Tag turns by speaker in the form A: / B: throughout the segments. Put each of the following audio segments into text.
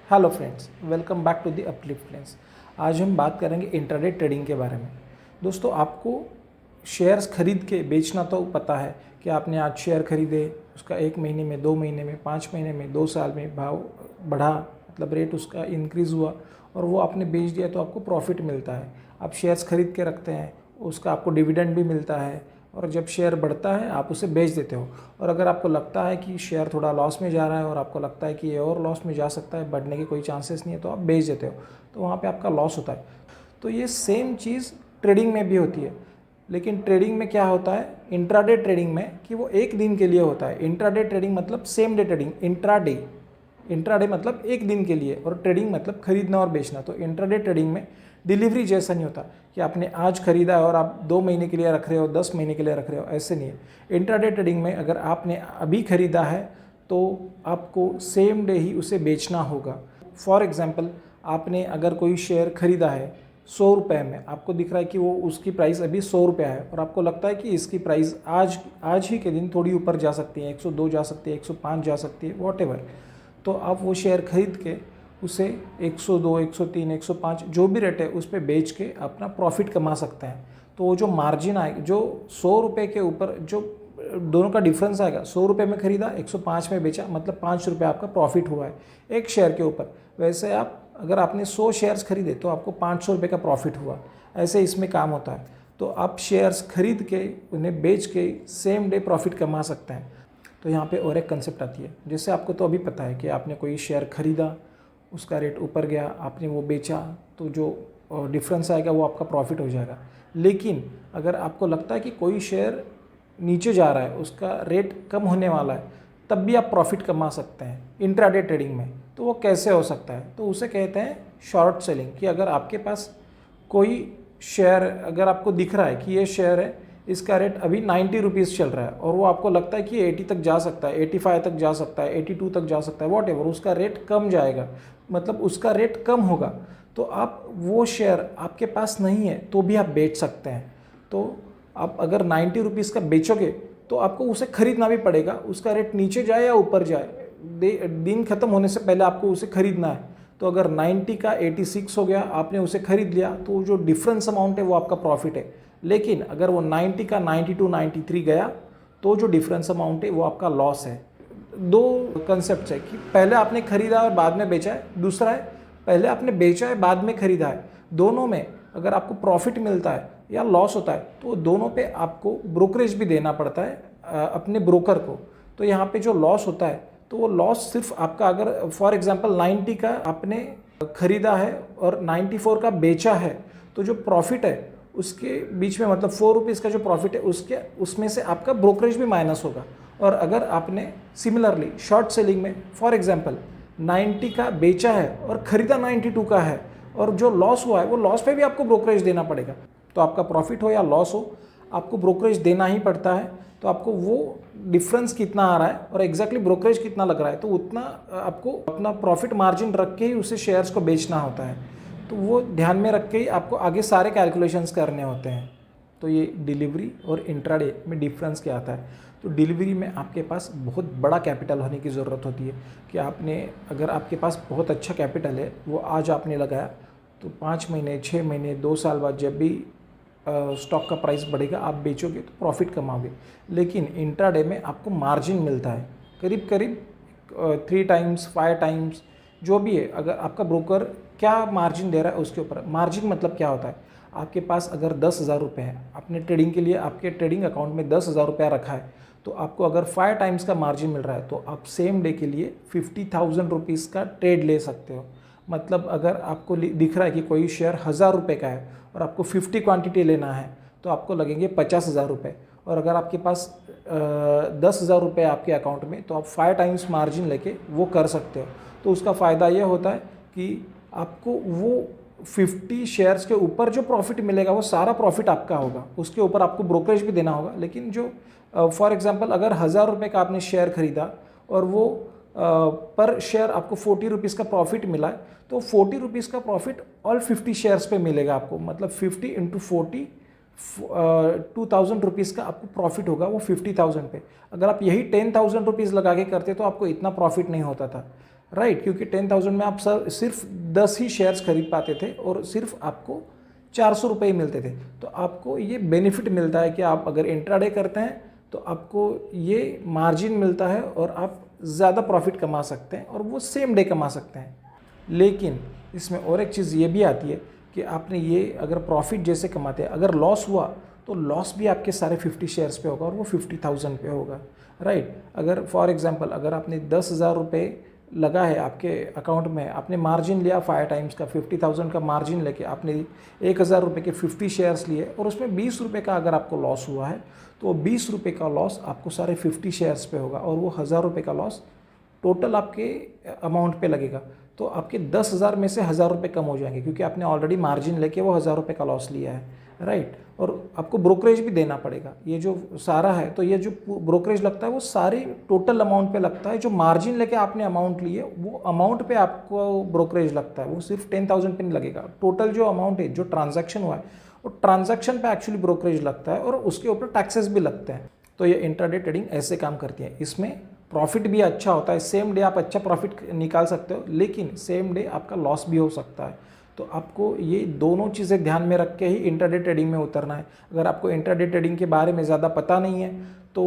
A: Hello friends, welcome back to the uplift friends. आज हम बात करेंगे इंट्राडे ट्रेडिंग के बारे में। दोस्तों, आपको शेयर्स खरीद के बेचना तो पता है कि आपने आज शेयर खरीदे, उसका 1 महीने में, 2 महीने में, 5 महीने में, 2 साल में भाव बढ़ा, मतलब रेट उसका इंक्रीज़ हुआ और वो आपने बेच दिया तो आपको प्रॉफिट मिलता है। आप शेयर्स खरीद के रखते हैं, उसका आपको डिविडेंड भी मिलता है और जब शेयर बढ़ता है आप उसे बेच देते हो। और अगर आपको लगता है कि शेयर थोड़ा लॉस में जा रहा है और आपको लगता है कि ये और लॉस में जा सकता है, बढ़ने के कोई चांसेस नहीं है, तो आप बेच देते हो, तो वहाँ पे आपका लॉस होता है। तो ये सेम चीज़ ट्रेडिंग में भी होती है, लेकिन ट्रेडिंग में क्या होता है, इंट्राडे ट्रेडिंग में, कि वो एक दिन के लिए होता है। इंट्राडे ट्रेडिंग मतलब सेम डे ट्रेडिंग, इंट्राडे मतलब एक दिन के लिए और ट्रेडिंग मतलब खरीदना और बेचना। तो इंट्राडे ट्रेडिंग में डिलीवरी जैसा नहीं होता कि आपने आज खरीदा है और आप 2 महीने के लिए रख रहे हो, 10 महीने के लिए रख रहे हो, ऐसे नहीं है। इंट्राडे ट्रेडिंग में अगर आपने अभी खरीदा है तो आपको सेम डे ही उसे बेचना होगा। फॉर एग्जांपल, आपने अगर कोई शेयर खरीदा है 100 रुपये में, आपको दिख रहा है कि वो उसकी प्राइस अभी 100 रुपया है और आपको लगता है कि इसकी प्राइस आज ही के दिन थोड़ी ऊपर जा सकती है, 102 जा सकती है, 105 जा सकती है, वॉटेवर। तो आप वो शेयर खरीद के उसे 102, 103, 105 जो भी रेट है उस पर बेच के अपना प्रॉफिट कमा सकते हैं। तो वो जो मार्जिन आएगा, जो 100 रुपये के ऊपर जो दोनों का डिफरेंस आएगा, 100 रुपये में खरीदा, 105 में बेचा, मतलब 5 रुपये आपका प्रॉफिट हुआ है एक शेयर के ऊपर। वैसे आप अगर आपने 100 शेयर्स खरीदे तो आपको 500 रुपये का प्रॉफिट हुआ। ऐसे इसमें काम होता है। तो आप शेयर्स खरीद के उन्हें बेच के सेम डे प्रॉफिट कमा सकते हैं। तो यहाँ पे और एक कंसेप्ट आती है, जैसे आपको तो अभी पता है कि आपने कोई शेयर खरीदा, उसका रेट ऊपर गया, आपने वो बेचा, तो जो डिफरेंस आएगा वो आपका प्रॉफिट हो जाएगा। लेकिन अगर आपको लगता है कि कोई शेयर नीचे जा रहा है, उसका रेट कम होने वाला है, तब भी आप प्रॉफिट कमा सकते हैं इंट्राडे ट्रेडिंग में। तो वो कैसे हो सकता है? तो उसे कहते हैं शॉर्ट सेलिंग। कि अगर आपके पास कोई शेयर, अगर आपको दिख रहा है कि ये शेयर है, इसका रेट अभी 90 रुपीज़ चल रहा है और वो आपको लगता है कि 80 तक जा सकता है, 85 तक जा सकता है, 82 तक जा सकता है, वॉट एवर, उसका रेट कम जाएगा, मतलब उसका रेट कम होगा, तो आप वो शेयर आपके पास नहीं है तो भी आप बेच सकते हैं। तो आप अगर 90 रुपीज़ का बेचोगे तो आपको उसे खरीदना भी पड़ेगा, उसका रेट नीचे जाए या ऊपर जाए, दिन ख़त्म होने से पहले आपको उसे खरीदना है। तो अगर 90 का 86 हो गया, आपने उसे खरीद लिया, तो जो डिफरेंस अमाउंट है वो आपका प्रॉफिट है। लेकिन अगर वो 90 का 92, 93 गया, तो जो डिफरेंस अमाउंट है वो आपका लॉस है। दो कंसेप्ट है कि पहले आपने खरीदा और बाद में बेचा है, दूसरा है पहले आपने बेचा है बाद में खरीदा है। दोनों में अगर आपको प्रॉफिट मिलता है या लॉस होता है तो दोनों पे आपको ब्रोकरेज भी देना पड़ता है अपने ब्रोकर को। तो यहाँ पे जो लॉस होता है तो वो लॉस सिर्फ आपका, अगर फॉर एग्जांपल 90 का आपने खरीदा है और 94 का बेचा है, तो जो प्रॉफिट है उसके बीच में, मतलब 4 रुपीज़ का जो प्रॉफिट है उसमें से आपका ब्रोकरेज भी माइनस होगा। और अगर आपने सिमिलरली शॉर्ट सेलिंग में फॉर एग्जांपल 90 का बेचा है और ख़रीदा 92 का है, और जो लॉस हुआ है वो लॉस पे भी आपको ब्रोकरेज देना पड़ेगा। तो आपका प्रॉफिट हो या लॉस हो, आपको ब्रोकरेज देना ही पड़ता है। तो आपको वो डिफरेंस कितना आ रहा है और एग्जैक्टली ब्रोकरेज कितना लग रहा है, तो उतना आपको अपना प्रॉफिट मार्जिन रख के ही उसे शेयर्स को बेचना होता है। तो वो ध्यान में रख के ही आपको आगे सारे कैलकुलेशंस करने होते हैं। तो ये डिलीवरी और इंट्राडे में डिफरेंस क्या आता है? तो डिलीवरी में आपके पास बहुत बड़ा कैपिटल होने की ज़रूरत होती है कि अगर आपके पास बहुत अच्छा कैपिटल है, वो आज आपने लगाया, तो 5 महीने, 6 महीने, 2 साल बाद जब भी स्टॉक का प्राइस बढ़ेगा आप बेचोगे तो प्रॉफिट कमाओगे। लेकिन इंट्राडे में आपको मार्जिन मिलता है करीब करीब 3 टाइम्स, 5 टाइम्स, जो भी है। अगर आपका ब्रोकर क्या मार्जिन दे रहा है उसके ऊपर। मार्जिन मतलब क्या होता है? आपके पास अगर 10,000 रुपये है, आपने ट्रेडिंग के लिए आपके ट्रेडिंग अकाउंट में 10,000 रुपया रखा है, तो आपको अगर 5 टाइम्स का मार्जिन मिल रहा है तो आप सेम डे के लिए 50,000 रुपीज़ का ट्रेड ले सकते हो। मतलब अगर आपको दिख रहा है कि कोई शेयर 1,000 रुपये का है और आपको 50 क्वांटिटी लेना है तो आपको लगेंगे 50,000 रुपये। और अगर आपके पास 10,000 रुपये आपके अकाउंट में, तो आप 5 टाइम्स मार्जिन लेके वो कर सकते हो। तो उसका फ़ायदा ये होता है कि आपको वो 50 शेयर्स के ऊपर जो प्रॉफिट मिलेगा वो सारा प्रॉफिट आपका होगा, उसके ऊपर आपको ब्रोकरेज भी देना होगा। लेकिन जो फॉर एग्जांपल अगर 1,000 रुपये का आपने शेयर खरीदा और वो पर शेयर आपको 40 रुपीज़ का प्रॉफिट मिला है, तो 40 रुपीज़ का प्रॉफिट ऑल 50 शेयर्स पे मिलेगा आपको। मतलब 50 इंटू 40, 2,000 रुपीज़ का आपको प्रॉफिट होगा वो 50,000 पे। अगर आप यही 10,000 रुपीज़ लगा के करते तो आपको इतना प्रॉफिट नहीं होता था। राइट, क्योंकि 10,000 में आप सिर्फ 10 ही शेयर्स खरीद पाते थे और सिर्फ आपको 400 रुपये ही मिलते थे। तो आपको ये बेनिफिट मिलता है कि आप अगर इंट्राडे करते हैं तो आपको ये मार्जिन मिलता है और आप ज़्यादा प्रॉफिट कमा सकते हैं और वो सेम डे कमा सकते हैं। लेकिन इसमें और एक चीज़ ये भी आती है कि आपने ये अगर प्रॉफिट जैसे कमाते हैं, अगर लॉस हुआ तो लॉस भी आपके सारे 50 शेयर्स पे होगा और वो 50,000 पे होगा, राइट। अगर फॉर एग्जांपल अगर आपने 10,000 रुपये लगा है आपके अकाउंट में, आपने मार्जिन लिया 5 टाइम्स का, 50,000 का मार्जिन लेके आपने 1,000 रुपये के 50 शेयर्स लिए और उसमें 20 रुपये का अगर आपको लॉस हुआ है तो 20 रुपये का लॉस आपको सारे 50 शेयर्स पे होगा और वो 1,000 रुपये का लॉस टोटल आपके अमाउंट पे लगेगा। तो आपके 10,000 में से 1,000 रुपये कम हो जाएंगे क्योंकि आपने ऑलरेडी मार्जिन लेके वो 1,000 रुपये का लॉस लिया है, राइट। और आपको ब्रोकरेज भी देना पड़ेगा, ये जो सारा है तो ये जो ब्रोकरेज लगता है वो सारी टोटल अमाउंट पे लगता है। जो मार्जिन लेके आपने अमाउंट लिए वो अमाउंट पे आपको ब्रोकरेज लगता है, वो सिर्फ 10,000 पे नहीं लगेगा। टोटल जो अमाउंट है, जो ट्रांजैक्शन हुआ है, वो ट्रांजैक्शन पे एक्चुअली ब्रोकरेज लगता है और उसके ऊपर टैक्सेस भी लगते हैं। तो ये इंट्राडे ट्रेडिंग ऐसे काम करती है। इसमें प्रॉफिट भी अच्छा होता है, सेम डे आप अच्छा प्रॉफिट निकाल सकते हो, लेकिन सेम डे आपका लॉस भी हो सकता है। तो आपको ये दोनों चीज़ें ध्यान में रख के ही इंट्राडे ट्रेडिंग में उतरना है। अगर आपको इंट्राडे ट्रेडिंग के बारे में ज़्यादा पता नहीं है तो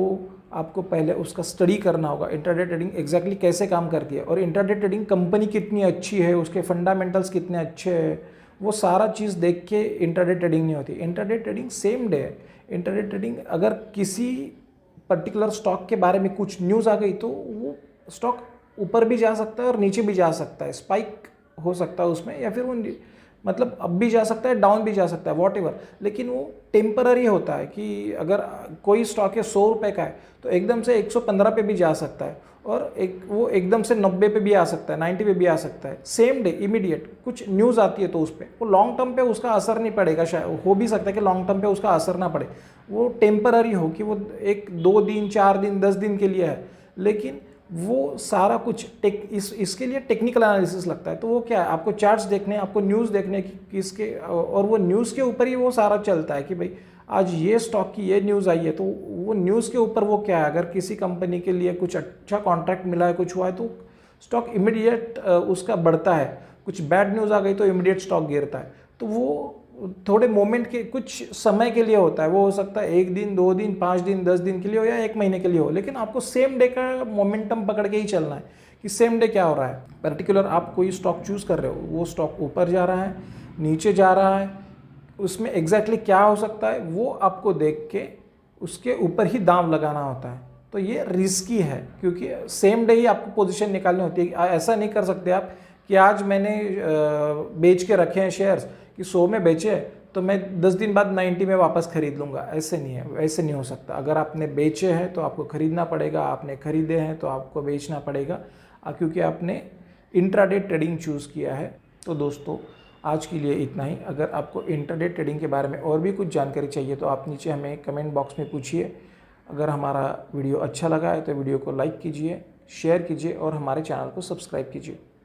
A: आपको पहले उसका स्टडी करना होगा, इंट्राडे ट्रेडिंग एग्जैक्टली कैसे काम करती है और इंट्राडे ट्रेडिंग कंपनी कितनी अच्छी है, उसके फंडामेंटल्स कितने अच्छे हैं, वो सारा चीज़ देख के इंट्राडे ट्रेडिंग नहीं होती। इंट्राडे ट्रेडिंग सेम डे है। इंट्राडे ट्रेडिंग अगर किसी पर्टिकुलर स्टॉक के बारे में कुछ न्यूज़ आ गई तो वो स्टॉक ऊपर भी जा सकता है और नीचे भी जा सकता है, स्पाइक हो सकता है उसमें, या फिर वो मतलब अप भी जा सकता है, डाउन भी जा सकता है, वॉट एवर। लेकिन वो टेम्पररी होता है कि अगर कोई स्टॉक है 100 रुपये का है तो एकदम से 115 पे भी जा सकता है और वो एकदम से 90 पे भी आ सकता है, 90 पे भी आ सकता है, सेम डे इमीडिएट। कुछ न्यूज़ आती है तो उस पर वो लॉन्ग टर्म पे उसका असर नहीं पड़ेगा, शायद हो भी सकता है कि लॉन्ग टर्म पे उसका असर ना पड़े, वो टेम्पररी हो कि वो 1 2 दिन 4 दिन 10 दिन के लिए है। लेकिन वो सारा कुछ इसके लिए टेक्निकल एनालिसिस लगता है। तो वो क्या है, आपको चार्ट्स देखने, आपको न्यूज़ देखने की इसके, और वो न्यूज़ के ऊपर ही वो सारा चलता है कि भाई आज ये स्टॉक की ये न्यूज़ आई है तो वो न्यूज़ के ऊपर वो क्या है, अगर किसी कंपनी के लिए कुछ अच्छा कॉन्ट्रैक्ट मिला है, कुछ हुआ है तो स्टॉक इमीडिएट उसका बढ़ता है, कुछ बैड न्यूज़ आ गई तो इमीडिएट स्टॉक गिरता है। तो वो थोड़े मोमेंट के, कुछ समय के लिए होता है, वो हो सकता है 1 दिन 2 दिन 5 दिन 10 दिन के लिए हो या 1 महीने के लिए हो, लेकिन आपको सेम डे का मोमेंटम पकड़ के ही चलना है कि सेम डे क्या हो रहा है। पर्टिकुलर आप कोई स्टॉक चूज़ कर रहे हो, वो स्टॉक ऊपर जा रहा है, नीचे जा रहा है, उसमें एग्जैक्टली क्या हो सकता है वो आपको देख के उसके ऊपर ही दांव लगाना होता है। तो ये रिस्की है क्योंकि सेम डे ही आपको पोजीशन निकालनी होती है। ऐसा नहीं कर सकते आप कि आज मैंने बेच के रखे हैं शेयर्स कि 100 में बेचे तो मैं 10 दिन बाद 90 में वापस खरीद लूँगा, ऐसे नहीं है, ऐसे नहीं हो सकता। अगर आपने बेचे हैं तो आपको खरीदना पड़ेगा, आपने खरीदे हैं तो आपको बेचना पड़ेगा, क्योंकि आपने इंट्राडे ट्रेडिंग चूज़ किया है। तो दोस्तों आज के लिए इतना ही। अगर आपको इंट्राडे ट्रेडिंग के बारे में और भी कुछ जानकारी चाहिए तो आप नीचे हमें कमेंट बॉक्स में पूछिए। अगर हमारा वीडियो अच्छा लगा है तो वीडियो को लाइक कीजिए, शेयर कीजिए और हमारे चैनल को सब्सक्राइब कीजिए।